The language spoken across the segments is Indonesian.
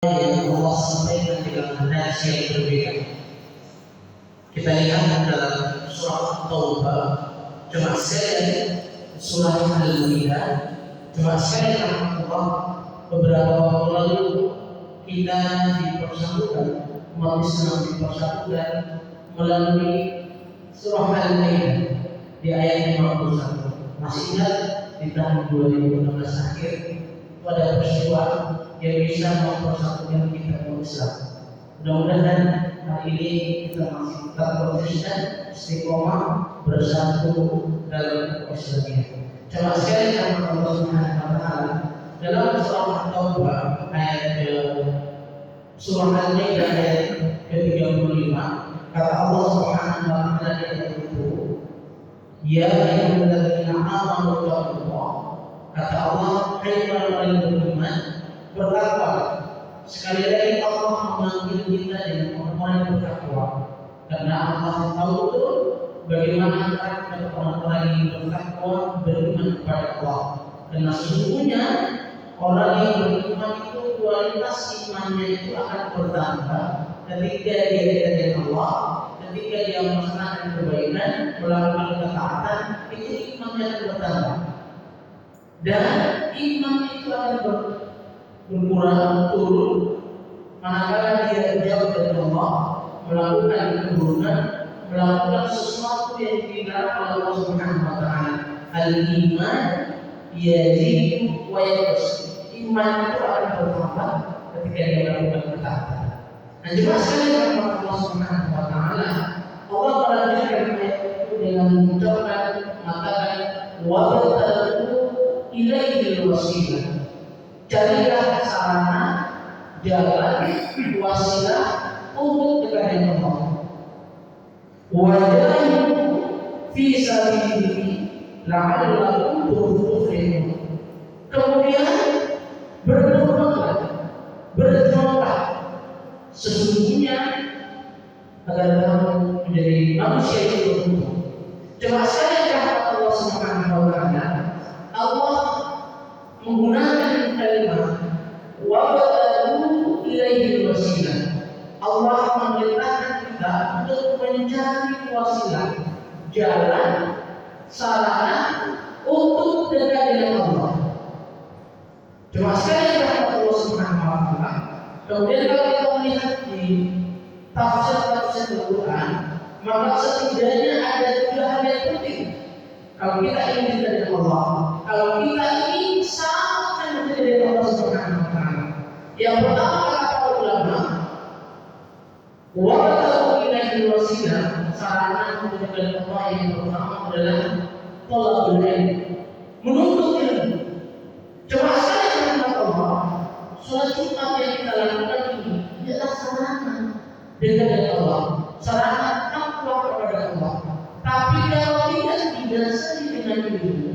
yang Allah sampaikan dengan nasi yang berbeda. Kita lihat dalam surah Taubah, cuma sekali surah Al-Maidah, cuma sekali Allah beberapa waktu lalu kita dipersatukan, umat Islam dipersatukan melalui surah Al-Maidah di ayat 51. Masih ingat di tahun 2016 akhir pada peristiwa yang bisa mempersatukan kita umat Islam. Mudah-mudahan hari ini kita masih tetap konsisten, istiqomah, bersatu dalam Islamiyah. Coba sekali kata Allah Subhanahu wa Ta'ala dalam surah Taubah ayat surah Al-Maidah ayat ke-35, kata Allah Subhanahu wa Ta'ala di ayat itu, ya ayyuhalladzina amanu taqullah, kata Allah, hai orang yang beriman, bertakwa. Sekali lagi Allah memanggil kita dengan orang-orang yang bertakwa, karena Allah tahu betul bagaimana karakter orang-orang yang bertakwa beriman kepada Allah. Karena sesungguhnya orang yang beriman itu kualitas imannya itu akan bertambah ketika dia dekat dengan Allah, ketika dia melaksanakan kebaikan, melakukan ketaatan, itu imannya akan bertambah. Dan iman itu akan berkurang turun manakala dia jauh dari Allah, melakukan keburukan, melakukan sesuatu yang dilarang oleh Allah Subhanahu wa Ta'ala. Al-iman yazidu wa yanqus. Iman itu akan bertambah ketika dia melakukan ketaatan. Dan juga sekali lagi Allah Subhanahu wa Ta'ala, Allah melanjutkan ayat itu dengan mengucapkan mengatakan wabtalu ilaihil wasilah. Carilah sarana, jalan, wasilah untuk dekat dengan Allah. Wajahidu fi sabilihi la'allakum tuflihun. Kemudian berdoa sesungguhnya agar kamu menjadi manusia yang beruntung. Coba saya kata Allah Subhanahu wa Ta'ala, Allah menggunakan kalimat wabtalu ilaihil wasilah. Allah memerintahkan kita untuk mencari wasilah, jalan, sarana untuk dekat dengan Allah. Cuma sekali kata Allah Subhanahu wa Ta'ala. Kemudian kalau kita melihat di tafsir Al-Quran, maka setidaknya ada 3 hal yang penting. Kalau kita ingin dekat dengan Allah, kalau kita ingin sangat dekat dengan Allah Subhanahu wa Ta'ala, yang pertama kata para ulama, wabtalu ilaihil wasilah, sarana untuk dekat dengan Allah yang pertama adalah thalabul ilm, menuntut ilmu. Coba saya kata Allah, sholat Jumat yang kita lakukan ini adalah sarana dekat dengan Allah, sarana takwa kepada Allah. Tapi kalau tidak didasari dengan ilmu,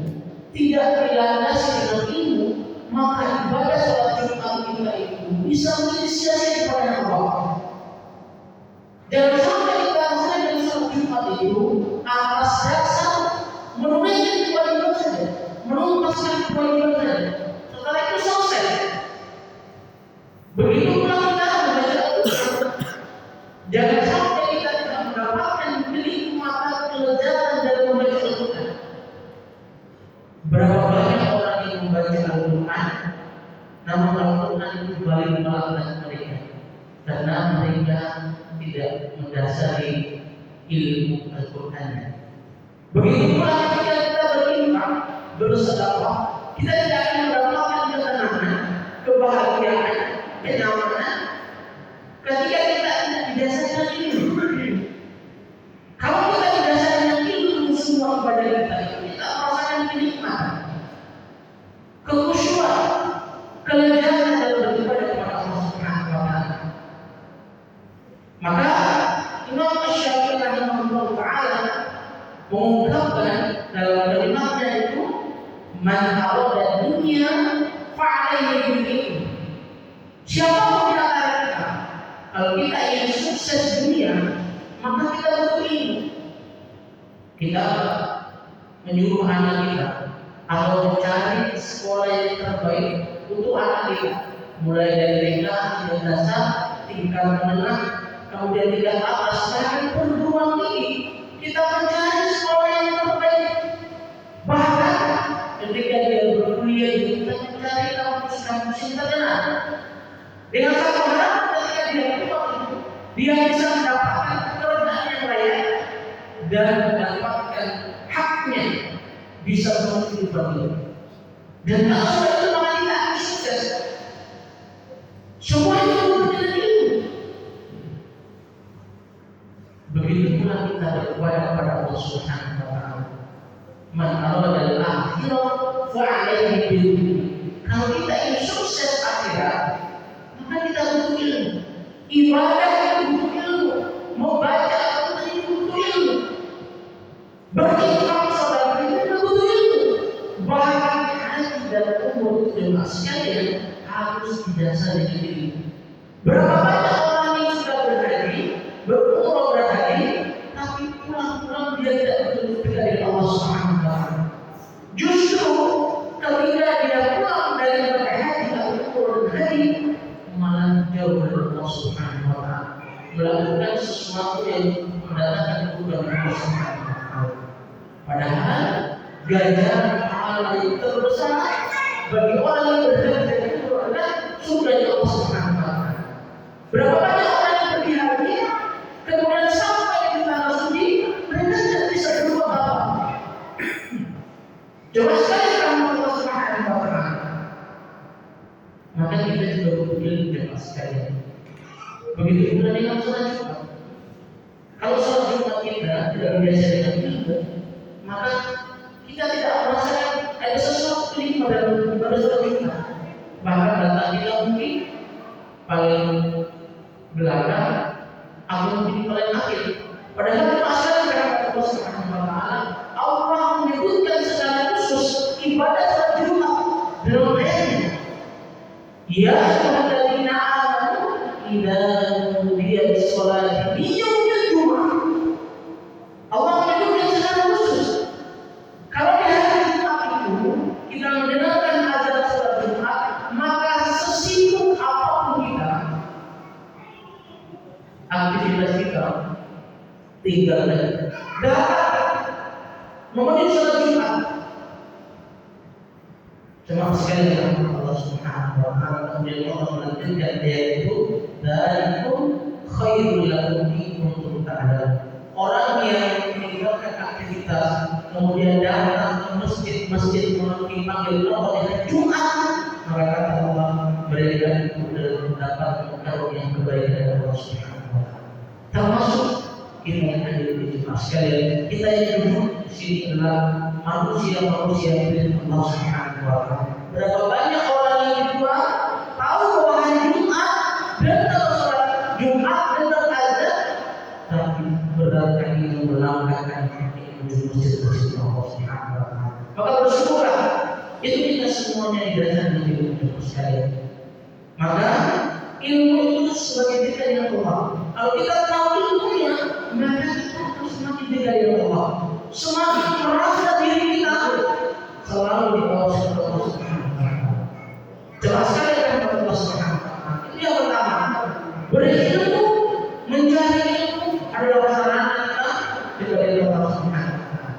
tidak dilandasi dengan ilmu, maka ibadah sholat Jumat kita itu bisa menjadi sia-sia kepada Allah. Jangan sampai kita selesai dari sholat Jumat itu atas dasar menunaikan kewajiban saja, menuntaskan kewajiban saja. Setelah itu selesai. Begitu pula kita membaca Al-Quran. Jangan sampai kita tidak mendapatkan kenikmatan kelezatan dari membaca Al-Quran. Berapa banyak orang yang membaca Al-Quran, namun Al-Quran itu kembali melaknat mereka karena mereka tidak mendasari ilmu Al-Quran. Begitu pula ketika kita berinfak, bersedekah, kita tidak akan mendapatkan ketenangan, kebahagiaan, kenyamanan ketika kita tidak didasari dengan ilmu. Kalau kita didasari dengan ilmu, semua ibadah kita merasakan kenikmatan, kekhusyuan, kelezatan dalam beribadah kepada Allah Subhanahu wa Ta'ala. Maka Imam Asy-Syafi'i rahimahullah ta'ala mengungkapkan dalam kalimatnya itu, man arada dunya fa'alaihi bil ilm. Siapapun di antara kita, kalau kita ingin sukses dunia, maka kita butuh ilmu. Kita menyuruh anak kita atau mencari sekolah yang terbaik untuk anak kita, mulai dari TK, tingkat dasar, tingkat menengah, kemudian tingkat atas, bahkan perguruan tinggi. Kita mencari sekolah yang terbaik. Bahkan ketika dia berkuliah, kita mencari kampus-kampus yang terkenal. Dengan satu harapan ketika dia keluar, dia bisa mendapatkan pekerjaan yang layak dan mendapatkan haknya, bisa menghidupi dia. Dan kalau itu maka kita akan sukses. Semua itu berjalan ilmu. Begitu pula kita berdoa kepada Allah Subhanahu wa taala. Man arada al-akhirah fa 'alaihi bil. Kalau kita ingin sukses akhirat, maka kita butuh ilmu. Ibadah itu butuh ilmu. Membaca Al-Quran itu butuh ilmu. Berinfak sedekah itu butuh ilmu. Bahkan haji dan umroh jemaah sekalian harus didasari dengan ilmu. Berapa banyak orang yang sudah berhaji, berumroh berhaji, tapi pulang-pulang dia tidak betul-betul dari Allah Subhanahu wa taala. Justru ketika dia pulang dari berhaji atau umroh dan haji, malah jauh dari Allah Subhanahu wa taala, melakukan sesuatu yang mendatangkan keburukan Allah Subhanahu wa taala. Padahal ganjaran pahala yang terbesar bagi orang yang berhaji dan umroh adalah surga Allah Subhanahu wa taala. Berapa banyak orang yang pergi haji kemudian sampai di tanah suci mereka tidak bisa berbuat apa-apa. Coba sekali rahmat Allah Subhanahu wa taala. Maka kita juga butuh ilmu jemaah sekalian. Begitu pula dengan sholat Jumat. Kalau sholat Jumat kita tidak biasa dengan ilmu, maka kita tidak merasakan ada sesuatu yang pada sholat Jumat. Bahkan datang kita mungkin paling belakang, aku mungkin paling akhir. Padahal jemaah sekalian rahmat Allah Subhanahu wa taala, Allah menyebutkan secara khusus ibadah sholat Jumat dalam ayatnya. Ya ayyuhalladzina amanu idza nudiya lis-sholati min yaumil jumu'ah. Allah menyebutkan secara khusus. Kalau di hari Jumat itu kita mendengarkan azan sholat Jumat, maka sesibuk apapun kita, aktivitas kita tinggal datang memenuhi sholat Jumat. Jemaah sekalian Allah Subhanahu wa taala kemudian Allah melanjutkan ayat itu, dzalikum khairul lakum in kuntum ta'lamun. Orang yang meninggalkan aktivitas kemudian datang ke masjid memanggil Allah di hari Jumat, maka kata Allah mereka itu mendapat karunia yang terbaik dari Allah Subhanahu wa taala. Termasuk kita yang hadir di Jumat sekalian, kita yang duduk di sini adalah manusia yang Allah Subhanahu wa taala. Berapa banyak orang yang berdua tahu bahwa hari Jumat dan kalau sholat Jumat dan azan, tapi berdatangan itu melangkahkan kaki menuju masjid Allah Subhanahu wa taala. Maka bersyukurlah, itu kita semuanya didasarkan dengan ilmu sekalian. Maka ilmu itu sebagai dekat dengan Allah. Kalau kita tahu ilmunya, maka kita akan semakin dekat dengan Allah. Semakin merasa diri kita selalu di bawah Allah Subhanahu wa taala. Jelaskan kepada Allah Subhanahu wa taala. Itu yang pertama. Berilmu, mencari ilmu adalah sarana kita dekat dengan Allah Subhanahu wa taala.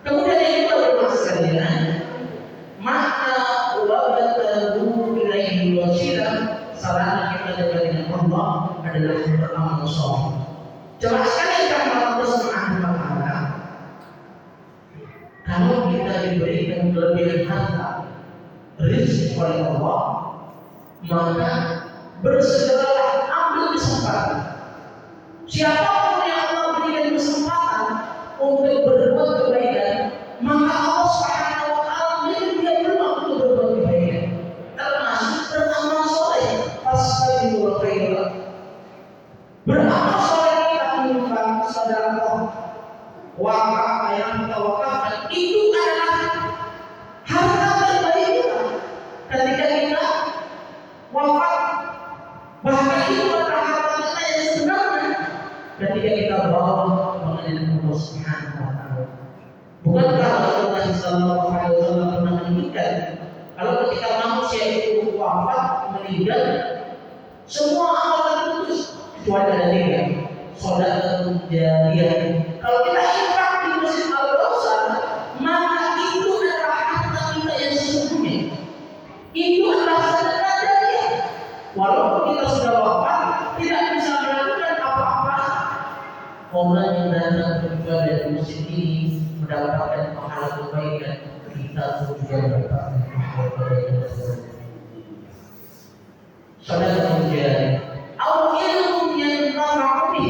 Kemudian yang kedua sekalian, maka wabatahu ilaihi wasilah, sarana kita dekat dengan Allah adalah beramal saleh. Jelaskan kepada Allah Subhanahu wa taala. Kalau kita diberikan kelebihan harta, rezeki oleh Allah, maka bersegeralah ambil kesempatan. Siapapun yang Allah berikan kesempatan untuk berbuat kebaikan, maka Allah Subhanahu wa taala memberi dia peluang untuk berbuat kebaikan. Termasuk beramal soleh, fastabiqul khairat. Beramal soleh kita menyumbang sedekah, wakaf, yang tawakal, itu adalah harta terbaik kita. Ketika kita wafat, bahkan itu adalah harta kita yang sebenarnya. Ketika kita bawa mengenai Allah Subhanahu wa taala. Bukankah Rasulullah sallallahu alaihi wasallam pernah menyebutkan Kalau ketika manusia itu wafat, meninggal, semua amalan putus kecuali ada tiga: sedekah jariyah. Kalau kita infak di Masjid Al-Aqsa, maka itu adalah harta kita yang sesungguhnya. Itu adalah sedekah jariyah. Walaupun kita sudah wafat, tidak bisa melakukan apa-apa, orang yang datang beribadah di masjid ini mendapatkan pahala kebaikan, kita pun juga mendapatkan pahala kebaikan. Sedekah jariyah. Atau ilmu yang nafa'u,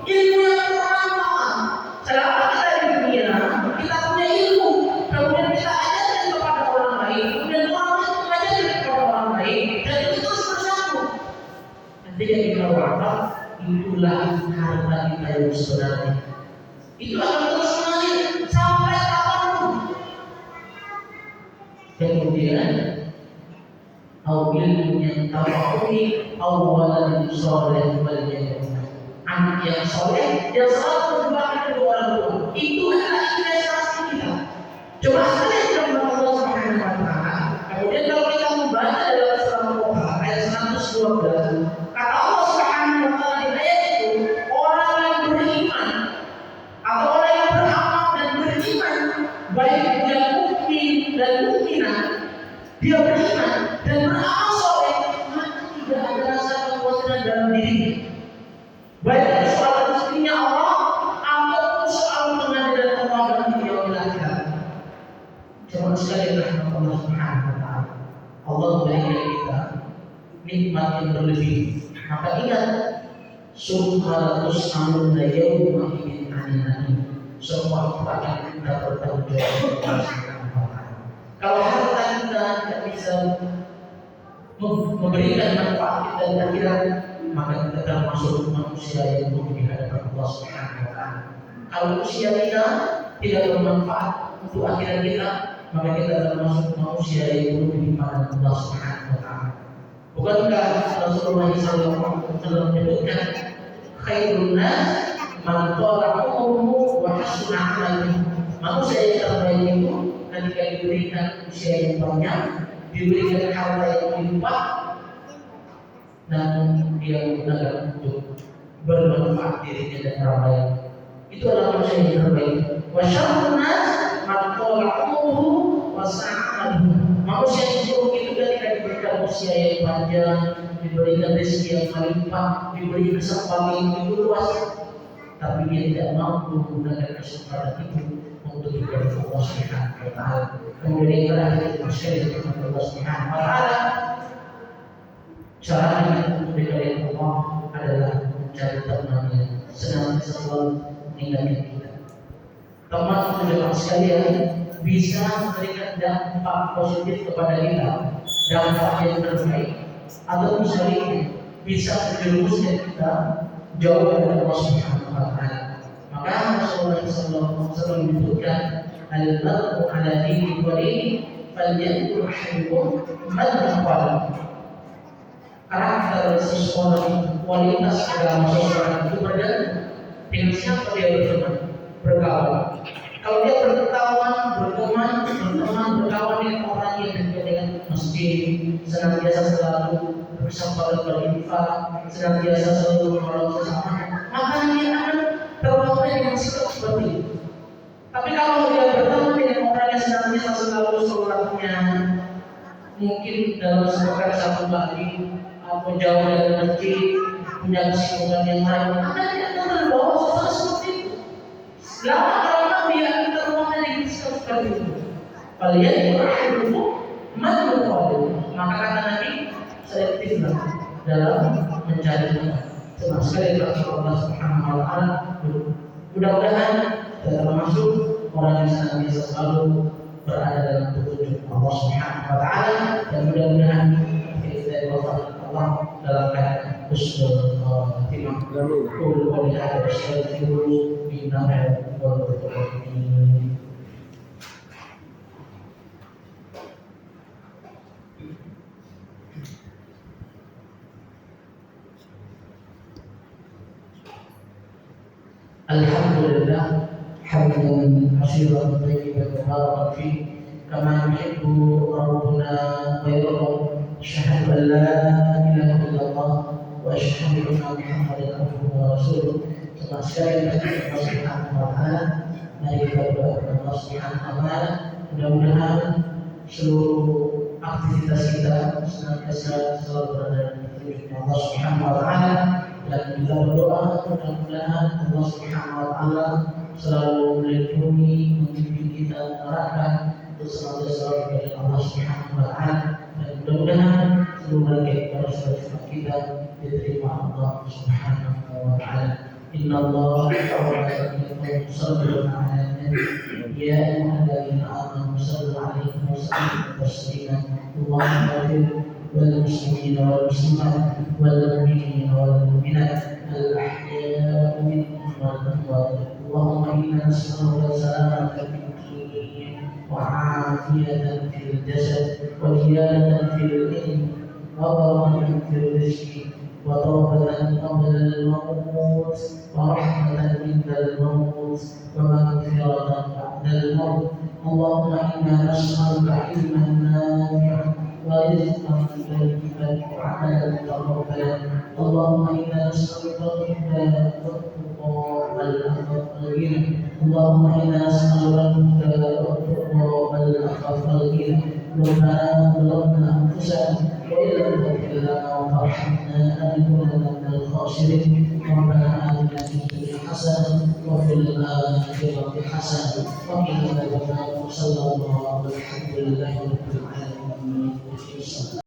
ilmu yang bermanfaat. Selama kita di dunia, kita punya ilmu, kemudian kita ajarkan kepada orang lain, kemudian orang lain mengajarkan kepada orang lain, dan itu terus bersambung. Nanti yang kita wafat, itulah harta kita yang sebenarnya. Itu akan terus mengalir sampai kapanpun. Kemudian atau ilmu yang tafakuhi awalan soleh walinya, anak yang soleh yang selalu berdoa kedua orang tua, itu adalah investasi kita. Coba sekali kita mengenal Allah Subhanahu wa Ta'ala. Kemudian kalau kita membaca dalam surah Al-Baqarah ayat 112, kata Allah Subhanahu wa Ta'ala di ayat itu, orang yang beriman atau orang yang beramal dan beriman, baik dia mukmin dan mukminah, dia beriman dan beramal soleh, maka tidak ada rasa kekhawatiran dalam dirinya, baik itu soal rezekinya Allah ataupun soal pengadilan Allah dan yaumil akhir. Cuma sekali rahmat Allah Subhanahu wa Ta'ala, Allah memberikan kita nikmat yang berlebih. Maka ingat, summa tus'aluna yawma idzin 'anil na'im. Semua itu akan kita bertanggung jawab kepada Allah Subhanahu wa Ta'ala. Kalau harta kita tidak bisa memberikan manfaat kita di akhirat, maka kita termasuk manusia yang buruk di hadapan Allah Subhanahu wa Ta'ala. Kalau usia kita tidak bermanfaat untuk akhirat kita, maka kita termasuk manusia yang buruk di hadapan Allah Subhanahu wa Ta'ala. Bukankah Rasulullah SAW menyebutkan khairun nas man tala umruhu wa hasuna 'amaluhu. Manusia yang terbaik itu ketika diberikan usia yang banyak, diberikan harta yang melimpah, dan dia menggunakan untuk bermanfaat dirinya dan orang lain. Itu adalah manusia yang terbaik. Wa syarrun nas man tala umruhu wa sa'a 'amaluhu. Manusia yang buruk itu ketika diberikan usia yang panjang, diberikan rezeki yang melimpah, diberi kesempatan yang luas, tapi dia tidak mampu menggunakan kesempatan itu untuk ibadah Allah Subhanahu wa Ta'ala. Kemudian yang terakhir, masyarakat kepada Allah Subhanahu wa Ta'ala, caranya untuk ibadah Allah adalah mencari teman yang senantiasa selalu mengingatkan kita. Teman itu jemaah sekalian bisa memberikan dampak positif kepada kita, dampak yang terbaik, atau misalnya bisa menjerumuskan kita jauh dari Allah Subhanahu wa Ta'ala. Maka Rasulullah SAW menyebutkan, al-mar'u 'ala dini walihi falyanzur ahadukum man yaqal. Karakter seseorang, kualitas agama seseorang itu bergantung dengan siapa dia berkawan. Kalau dia berkawan dengan orang yang dekat dengan masjid, senantiasa selalu bersama berinfak, senantiasa selalu menolong sesama, maka dia akan terbawa dengan sikap seperti itu. Tapi kalau dia berteman dengan orang yang senantiasa selalu sholatnya mungkin dalam sepekan satu kali, atau jauh dari masjid, punya kesibukan yang lain, maka dia akan terbawa sesuatu seperti itu. Lama-lama dia akan terbawa dengan sikap seperti itu. Kalian berakhirmu menurut, maka kata Nabi, selektiflah dalam mencari teman. Terima sekali kepada Allah Subhanahu wa Ta'ala. Mudah-mudahan kita termasuk orang yang senantiasa selalu berada dalam petunjuk Allah Subhanahu wa Ta'ala, dan mudah-mudahan kita diwafatkan Allah dalam keadaan husnul khatimah. Qul qawli hadza wastaghfiru innahu huwal ghafurur rahim. Alhamdulillah hamdan katsiran thayyiban mubarakan fihi كما يحب ربنا ويرضى. أشهد أن لا إله إلا الله وأشهد أن محمدا عبده ورسوله. Setelah sekali Allah Subhanahu wa Ta'ala, mari kita berdoa kepada Allah Subhanahu wa Ta'ala. Mudah-mudahan seluruh aktivitas kita senantiasa selalu berada di petunjuk Allah Subhanahu wa Ta'ala, dan kita berdoa mudah-mudahan Allah Subhanahu wa Ta'ala selalu melindungi, membimbing kita mengarahkan untuk selalu kepada Allah Subhanahu wa Ta'ala, dan mudah-mudahan seluruh bagian para sahabat kita diterima Allah Subhanahu wa Ta'ala. Inna Allah wa malaikatahu yusalluna 'alan nabi ya ayyuhalladzina amanu sallu 'alaihi wa sallimu taslima. Allahumma ighfir lil muslimina wal muslimat wal mu'minina wal mu'minat al ahya'i minhum wal amwat. Allahumma inna nas'aluka salamatan fid din wa 'afiyatan fil jasad wa ziyadatan fil ilm wa barakatan fil rizqi wa tawbatan qabla al-maut wa rahmatan inda al-maut wa maghfiratan ba'da al-maut. Allahumma inna nas'aluka ilman nafi'an wa rizqan tayyiban wa 'amalan mutaqabbalan. Allahumma inna nas'aluka al-huda wat-tuqa wal-'afwa. Allahumma inna nas'aluka al-huda wat-tuqa wal-'afwa wal-ghina. ربنا ظلمنا أنفسنا وإن لم تغفر لنا وترحمنا لنكونن من الخاسرين. ربنا آتنا في الدنيا حسنة وفي الآخرة حسنة وقنا عذاب النار. صلى الله عليه وسلم. الحمد لله رب العالمين.